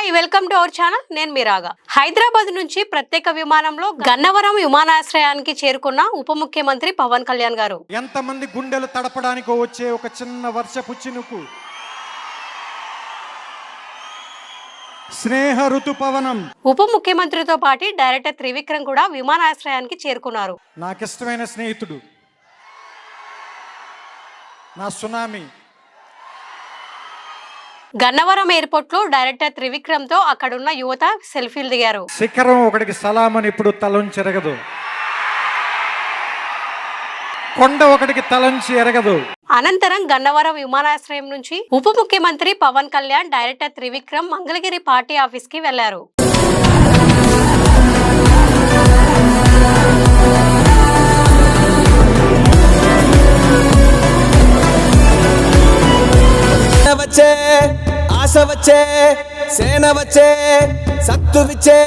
Hi, welcome to our channel. నేను మీరాగా. హైదరాబాద్ నుంచి ప్రత్యేక విమానంలో గన్నవరం విమానాశ్రయానికి చేరుకున్న ఉప ముఖ్యమంత్రి పవన్ కళ్యాణ్ గారు. ఎంతమంది గుండెలు తడపడానికి వచ్చే ఒక చిన్న వర్షపు చినుకు, స్నేహ ఋతుపవనం. ఉప ముఖ్యమంత్రితో పాటు డైరెక్టర్ త్రివిక్రమ్ కూడా విమానాశ్రయానికి చేరుకున్నారు. నాకిష్టమైన స్నేహితుడు, నా సునామీ. గన్నవరం ఎయిర్పోర్ట్ లో డైరెక్టర్ త్రివిక్రమ్ తో అక్కడున్న యువత సెల్ఫీలు దిగారు. శిఖరం ఒకటికి సలామని ఇప్పుడు తలంచి ఎరగదు, కొండ ఒకటికి తలంచి ఎరగదు. అనంతరం గన్నవరం విమానాశ్రయం నుంచి ఉప ముఖ్యమంత్రి Pawan Kalyan, director Trivikram Mangalagiri party office కి వెళ్లారు. ఆశ వచ్చే, సేన వచ్చే, సత్తు విచ్చే